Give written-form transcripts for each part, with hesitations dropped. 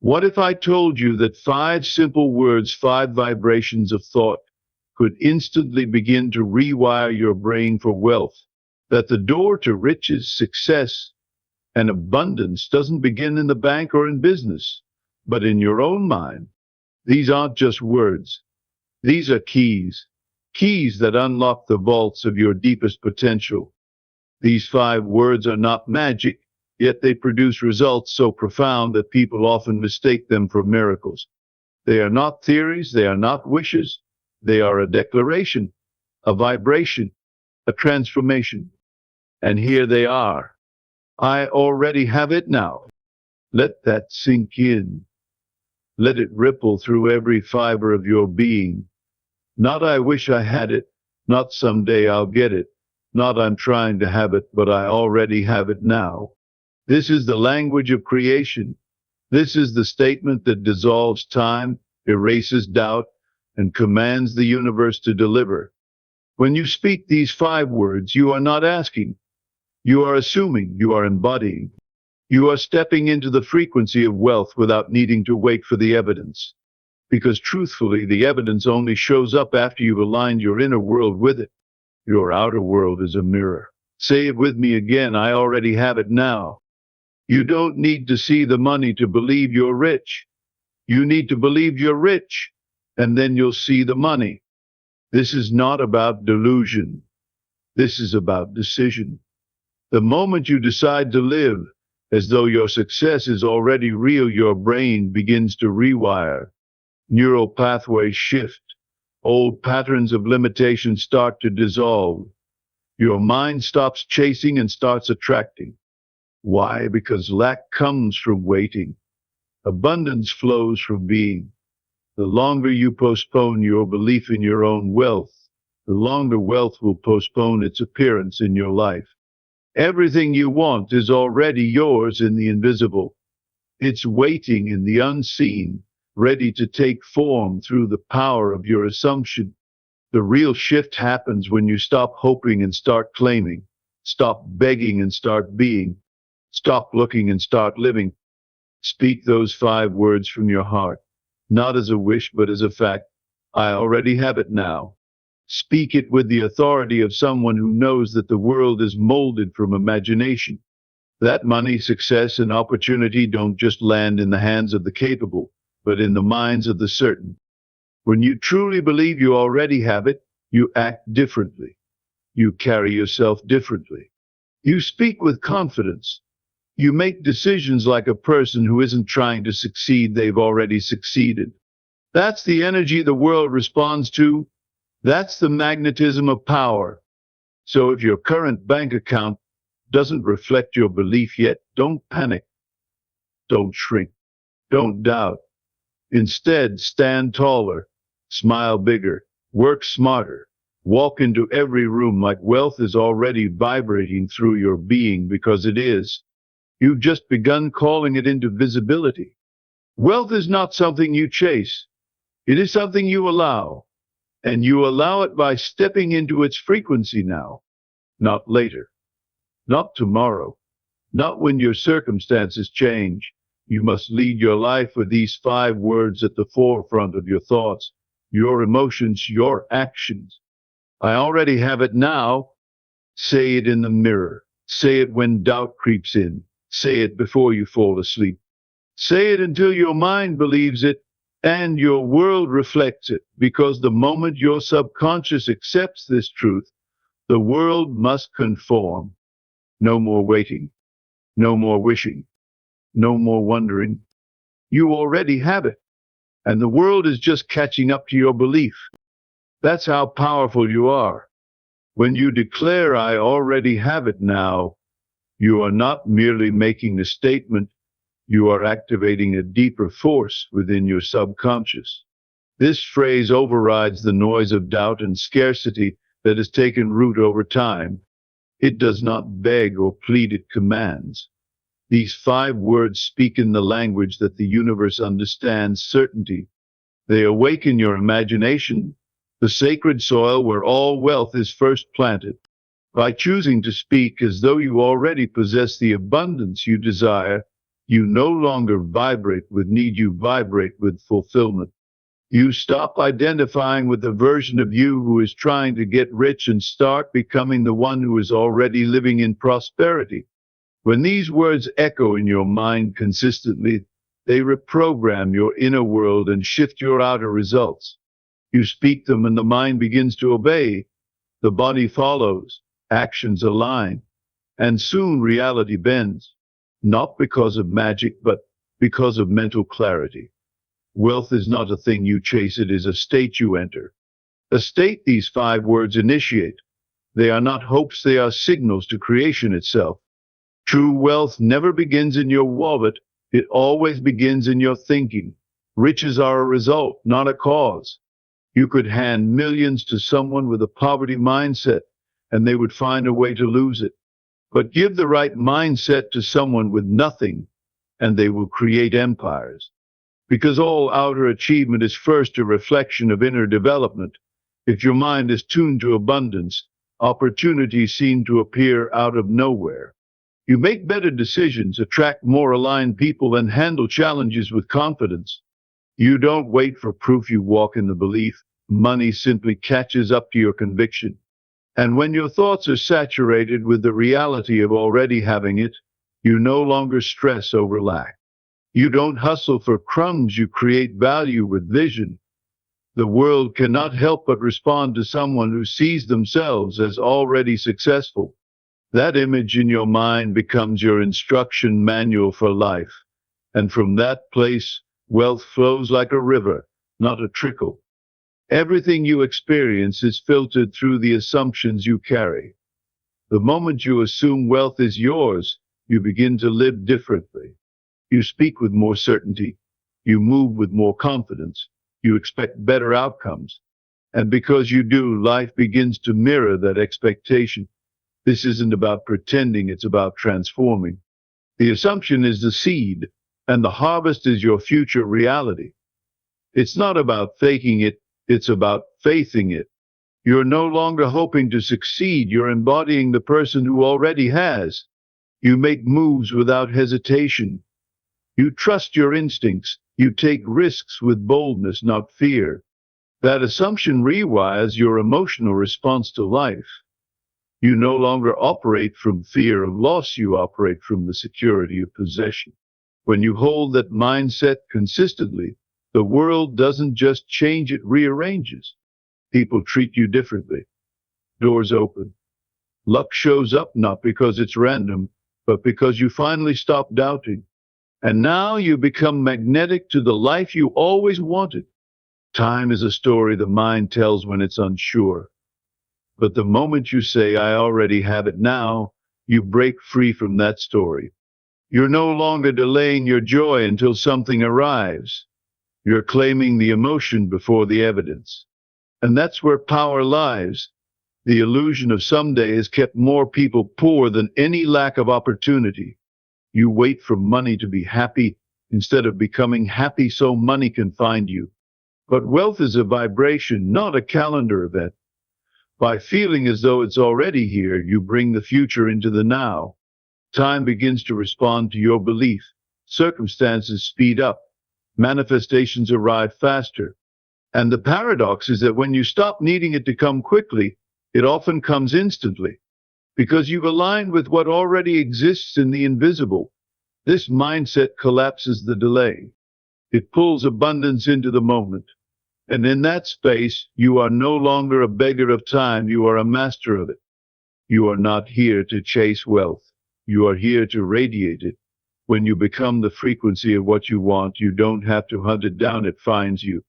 What if I told you that 5 simple words, 5 vibrations of thought, could instantly begin to rewire your brain for wealth? That the door to riches, success, and abundance doesn't begin in the bank or in business, but in your own mind. These aren't just words. These are keys, keys that unlock the vaults of your deepest potential. These 5 words are not magic, yet they produce results so profound that people often mistake them for miracles. They are not theories, they are not wishes, they are a declaration, a vibration, a transformation. And here they are. I already have it now. Let that sink in. Let it ripple through every fiber of your being. Not I wish I had it, not someday I'll get it, not I'm trying to have it, but I already have it now. This is the language of creation. This is the statement that dissolves time, erases doubt, and commands the universe to deliver. When you speak these 5 words, you are not asking. You are assuming, you are embodying. You are stepping into the frequency of wealth without needing to wait for the evidence. Because truthfully, the evidence only shows up after you've aligned your inner world with it. Your outer world is a mirror. Say it with me again, I already have it now. You don't need to see the money to believe you're rich. You need to believe you're rich, and then you'll see the money. This is not about delusion. This is about decision. The moment you decide to live as though your success is already real, your brain begins to rewire. Neural pathways shift. Old patterns of limitation start to dissolve. Your mind stops chasing and starts attracting. Why? Because lack comes from waiting. Abundance flows from being. The longer you postpone your belief in your own wealth, the longer wealth will postpone its appearance in your life. Everything you want is already yours in the invisible. It's waiting in the unseen, ready to take form through the power of your assumption. The real shift happens when you stop hoping and start claiming, stop begging and start being, stop looking and start living. Speak those 5 words from your heart, not as a wish, but as a fact. I already have it now. Speak it with the authority of someone who knows that the world is molded from imagination. That money, success, and opportunity don't just land in the hands of the capable, but in the minds of the certain. When you truly believe you already have it, you act differently. You carry yourself differently. You speak with confidence. You make decisions like a person who isn't trying to succeed, they've already succeeded. That's the energy the world responds to. That's the magnetism of power. So if your current bank account doesn't reflect your belief yet, don't panic. Don't shrink. Don't doubt. Instead, stand taller, smile bigger, work smarter, walk into every room like wealth is already vibrating through your being, because it is. You've just begun calling it into visibility. Wealth is not something you chase. It is something you allow. And you allow it by stepping into its frequency now, not later, not tomorrow, not when your circumstances change. You must lead your life with these 5 words at the forefront of your thoughts, your emotions, your actions. I already have it now. Say it in the mirror. Say it when doubt creeps in. Say it before you fall asleep. Say it until your mind believes it and your world reflects it, because the moment your subconscious accepts this truth, the world must conform. No more waiting. No more wishing. No more wondering. You already have it, and the world is just catching up to your belief. That's how powerful you are. When you declare, I already have it now, you are not merely making a statement, you are activating a deeper force within your subconscious. This phrase overrides the noise of doubt and scarcity that has taken root over time. It does not beg or plead, it commands. These 5 words speak in the language that the universe understands: certainty. They awaken your imagination, the sacred soil where all wealth is first planted. By choosing to speak as though you already possess the abundance you desire, You no longer vibrate with need, you vibrate with fulfillment. You stop identifying with the version of you who is trying to get rich and start becoming the one who is already living in prosperity. When these words echo in your mind consistently, they reprogram your inner world and shift your outer results. You speak them and the mind begins to obey. The body follows, actions align, and soon reality bends, not because of magic, but because of mental clarity. Wealth is not a thing you chase, it is a state you enter. A state these 5 words initiate. They are not hopes, they are signals to creation itself. True wealth never begins in your wallet, it always begins in your thinking. Riches are a result, not a cause. You could hand millions to someone with a poverty mindset, and they would find a way to lose it. But give the right mindset to someone with nothing, and they will create empires. Because all outer achievement is first a reflection of inner development. If your mind is tuned to abundance, opportunities seem to appear out of nowhere. You make better decisions, attract more aligned people, and handle challenges with confidence. You don't wait for proof, you walk in the belief. Money simply catches up to your conviction. And when your thoughts are saturated with the reality of already having it, you no longer stress over lack. You don't hustle for crumbs, you create value with vision. The world cannot help but respond to someone who sees themselves as already successful. That image in your mind becomes your instruction manual for life. And from that place, wealth flows like a river, not a trickle. Everything you experience is filtered through the assumptions you carry. The moment you assume wealth is yours, you begin to live differently. You speak with more certainty. You move with more confidence. You expect better outcomes. And because you do, life begins to mirror that expectation. This isn't about pretending, it's about transforming. The assumption is the seed, and the harvest is your future reality. It's not about faking it, it's about faithing it. You're no longer hoping to succeed, you're embodying the person who already has. You make moves without hesitation. You trust your instincts. You take risks with boldness, not fear. That assumption rewires your emotional response to life. You no longer operate from fear of loss, you operate from the security of possession. When you hold that mindset consistently, the world doesn't just change, it rearranges. People treat you differently. Doors open. Luck shows up not because it's random, but because you finally stop doubting. And now you become magnetic to the life you always wanted. Time is a story the mind tells when it's unsure. But the moment you say, I already have it now, you break free from that story. You're no longer delaying your joy until something arrives. You're claiming the emotion before the evidence. And that's where power lies. The illusion of someday has kept more people poor than any lack of opportunity. You wait for money to be happy instead of becoming happy so money can find you. But wealth is a vibration, not a calendar event. By feeling as though it's already here, you bring the future into the now. Time begins to respond to your belief. Circumstances speed up. Manifestations arrive faster. And the paradox is that when you stop needing it to come quickly, it often comes instantly. Because you've aligned with what already exists in the invisible. This mindset collapses the delay. It pulls abundance into the moment. And in that space, you are no longer a beggar of time, you are a master of it. You are not here to chase wealth. You are here to radiate it. When you become the frequency of what you want, you don't have to hunt it down, it finds you.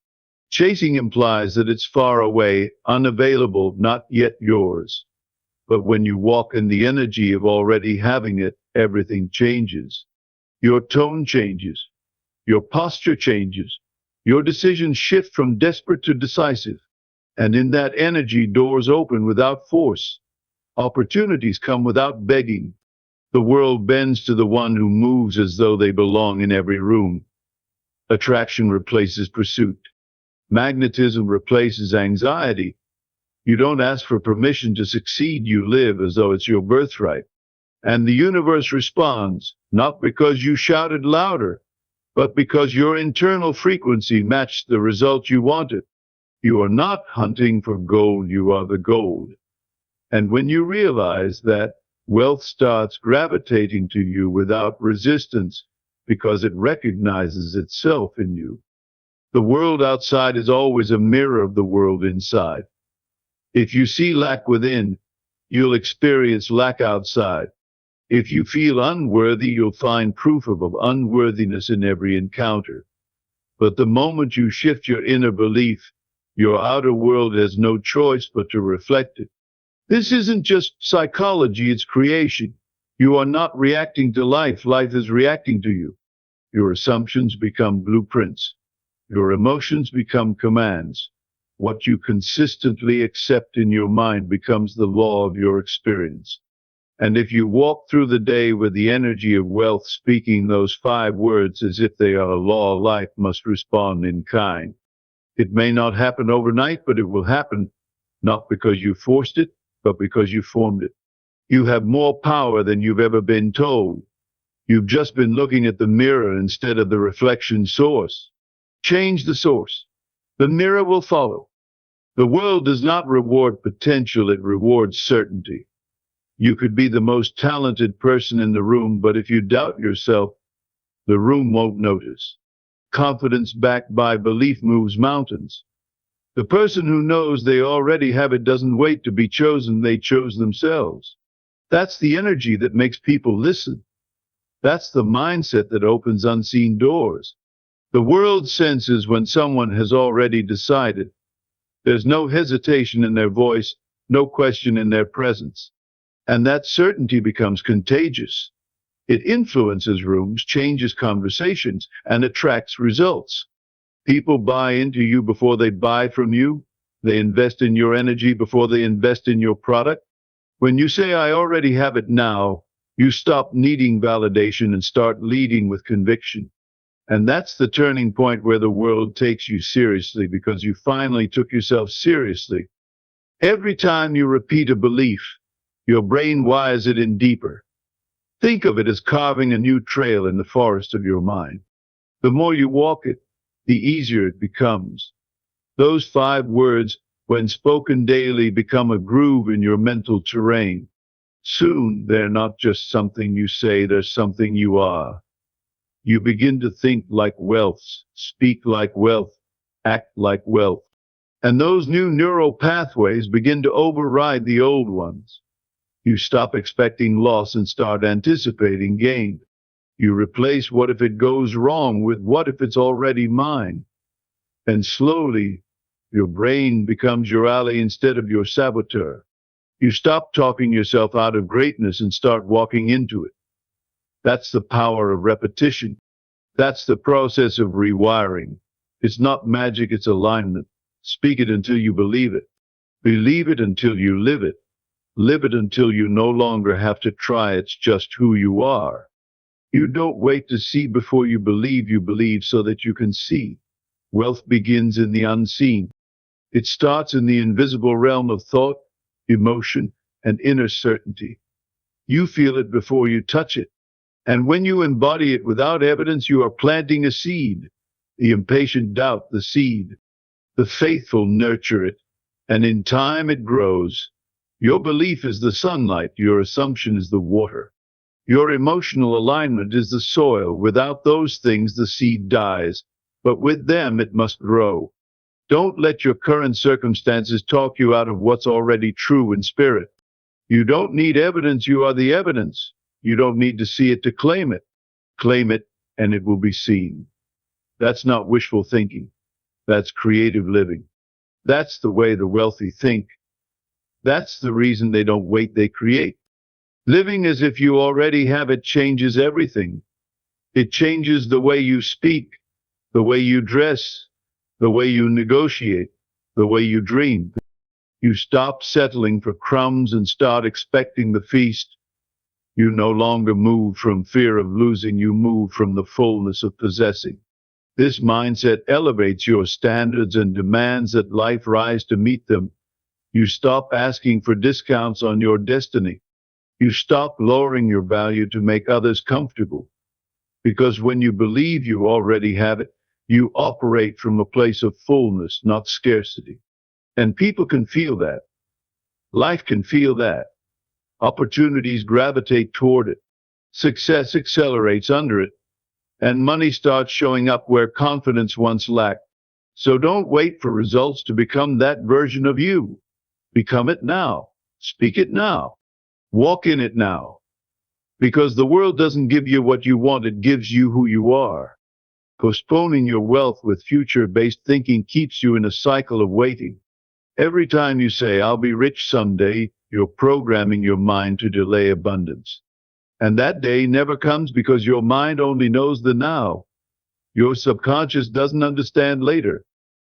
Chasing implies that it's far away, unavailable, not yet yours. But when you walk in the energy of already having it, everything changes. Your tone changes. Your posture changes. Your decisions shift from desperate to decisive. And in that energy, doors open without force. Opportunities come without begging. The world bends to the one who moves as though they belong in every room. Attraction replaces pursuit. Magnetism replaces anxiety. You don't ask for permission to succeed, you live as though it's your birthright. And the universe responds. not because you shouted louder, but because your internal frequency matched the result you wanted. You are not hunting for gold, you are the gold. And when you realize that, wealth starts gravitating to you without resistance because it recognizes itself in you. The world outside is always a mirror of the world inside. If you see lack within, you'll experience lack outside. If you feel unworthy, you'll find proof of unworthiness in every encounter. But the moment you shift your inner belief, your outer world has no choice but to reflect it. This isn't just psychology, it's creation. You are not reacting to life, life is reacting to you. Your assumptions become blueprints. Your emotions become commands. What you consistently accept in your mind becomes the law of your experience. And if you walk through the day with the energy of wealth, speaking those 5 words as if they are a law, life must respond in kind. It may not happen overnight, but it will happen, not because you forced it, but because you formed it. You have more power than you've ever been told. You've just been looking at the mirror instead of the reflection source. Change the source. The mirror will follow. The world does not reward potential, it rewards certainty. You could be the most talented person in the room, but if you doubt yourself, the room won't notice. Confidence backed by belief moves mountains. The person who knows they already have it doesn't wait to be chosen, they chose themselves. That's the energy that makes people listen. That's the mindset that opens unseen doors. The world senses when someone has already decided. There's no hesitation in their voice, no question in their presence. And that certainty becomes contagious. It influences rooms, changes conversations, and attracts results. People buy into you before they buy from you. They invest in your energy before they invest in your product. When you say, I already have it now, you stop needing validation and start leading with conviction. And that's the turning point where the world takes you seriously because you finally took yourself seriously. Every time you repeat a belief, your brain wires it in deeper. Think of it as carving a new trail in the forest of your mind. The more you walk it, the easier it becomes. Those 5 words, when spoken daily, become a groove in your mental terrain. Soon, they're not just something you say, they're something you are. You begin to think like wealth, speak like wealth, act like wealth. And those new neural pathways begin to override the old ones. You stop expecting loss and start anticipating gain. You replace what if it goes wrong with what if it's already mine. And slowly, your brain becomes your ally instead of your saboteur. You stop talking yourself out of greatness and start walking into it. That's the power of repetition. That's the process of rewiring. It's not magic, it's alignment. Speak it until you believe it. Believe it until you live it. Live it until you no longer have to try, it's just who you are. You don't wait to see before you believe so that you can see. Wealth begins in the unseen. It starts in the invisible realm of thought, emotion, and inner certainty. You feel it before you touch it. And when you embody it without evidence, you are planting a seed. The impatient doubt the seed. The faithful nurture it. And in time it grows. Your belief is the sunlight. Your assumption is the water. Your emotional alignment is the soil. Without those things, the seed dies. But with them, it must grow. Don't let your current circumstances talk you out of what's already true in spirit. You don't need evidence. You are the evidence. You don't need to see it to claim it. Claim it, and it will be seen. That's not wishful thinking. That's creative living. That's the way the wealthy think. That's the reason they don't wait, they create. Living as if you already have it changes everything. It changes the way you speak, the way you dress, the way you negotiate, the way you dream. You stop settling for crumbs and start expecting the feast. You no longer move from fear of losing, you move from the fullness of possessing. This mindset elevates your standards and demands that life rise to meet them. You stop asking for discounts on your destiny. You stop lowering your value to make others comfortable. Because when you believe you already have it, you operate from a place of fullness, not scarcity. And people can feel that. Life can feel that. Opportunities gravitate toward it. Success accelerates under it. And money starts showing up where confidence once lacked. So don't wait for results to become that version of you. Become it now. Speak it now. Walk in it now. Because the world doesn't give you what you want, it gives you who you are. Postponing your wealth with future-based thinking keeps you in a cycle of waiting. Every time you say, I'll be rich someday, you're programming your mind to delay abundance. And that day never comes because your mind only knows the now. Your subconscious doesn't understand later.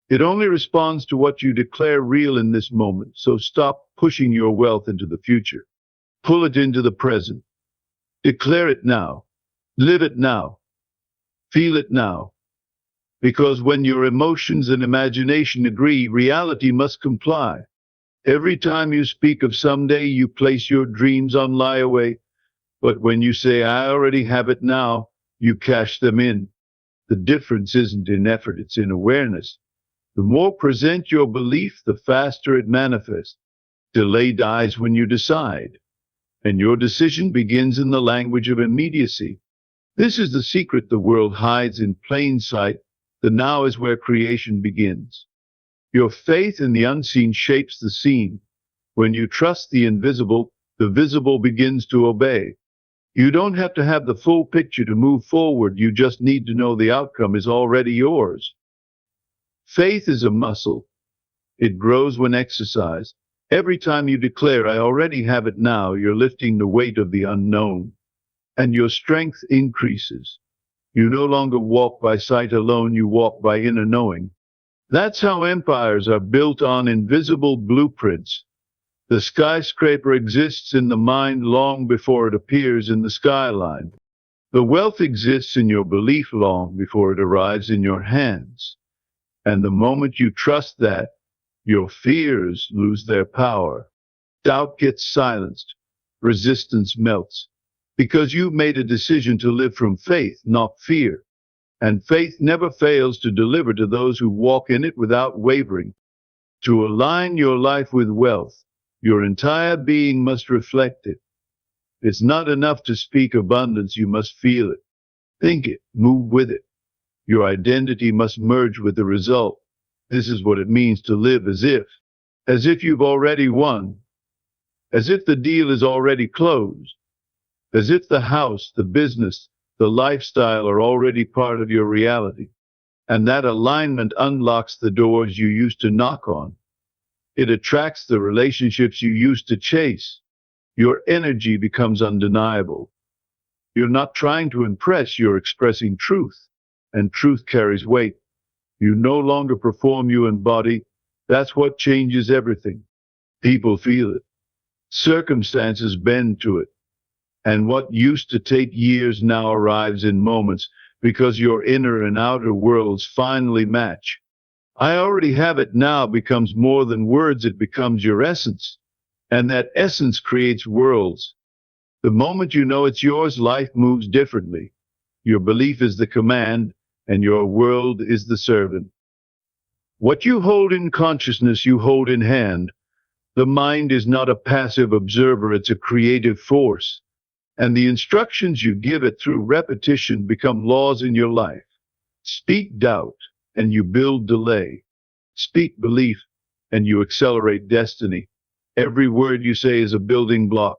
It only responds to what you declare real in this moment. So stop pushing your wealth into the future. Pull it into the present. Declare it now. Live it now. Feel it now. Because when your emotions and imagination agree, reality must comply. Every time you speak of someday, you place your dreams on lie away. But when you say, I already have it now, you cash them in. The difference isn't in effort, it's in awareness. The more present your belief, the faster it manifests. Delay dies when you decide. And your decision begins in the language of immediacy. This is the secret the world hides in plain sight. The now is where creation begins. Your faith in the unseen shapes the scene. When you trust the invisible begins to obey. You don't have to have the full picture to move forward. You just need to know the outcome is already yours. Faith is a muscle. It grows when exercised. Every time you declare, I already have it now, you're lifting the weight of the unknown. And your strength increases. You no longer walk by sight alone, you walk by inner knowing. That's how empires are built, on invisible blueprints. The skyscraper exists in the mind long before it appears in the skyline. The wealth exists in your belief long before it arrives in your hands. And the moment you trust that, your fears lose their power. Doubt gets silenced. Resistance melts. Because you've made a decision to live from faith, not fear. And faith never fails to deliver to those who walk in it without wavering. To align your life with wealth, your entire being must reflect it. It's not enough to speak abundance, you must feel it. Think it, move with it. Your identity must merge with the result. This is what it means to live as if you've already won, as if the deal is already closed, as if the house, the business, the lifestyle are already part of your reality. And that alignment unlocks the doors you used to knock on. It attracts the relationships you used to chase. Your energy becomes undeniable. You're not trying to impress, you're expressing truth. And truth carries weight. You no longer perform, you embody. That's what changes everything. People feel it. Circumstances bend to it. And what used to take years now arrives in moments because your inner and outer worlds finally match. I already have it now becomes more than words, it becomes your essence. And that essence creates worlds. The moment you know it's yours, life moves differently. Your belief is the command, and your world is the servant. What you hold in consciousness, you hold in hand. The mind is not a passive observer, it's a creative force. And the instructions you give it through repetition become laws in your life. Speak doubt, and you build delay. Speak belief, and you accelerate destiny. Every word you say is a building block.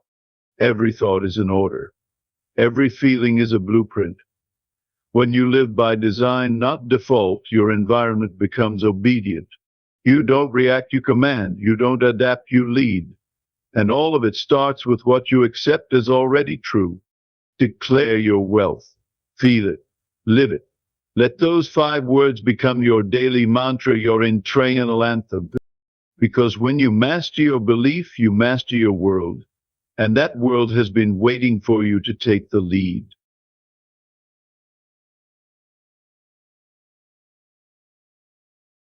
Every thought is an order. Every feeling is a blueprint. When you live by design, not default, your environment becomes obedient. You don't react, you command. You don't adapt, you lead. And all of it starts with what you accept as already true. Declare your wealth. Feel it. Live it. Let those 5 words become your daily mantra, your internal anthem. Because when you master your belief, you master your world. And that world has been waiting for you to take the lead.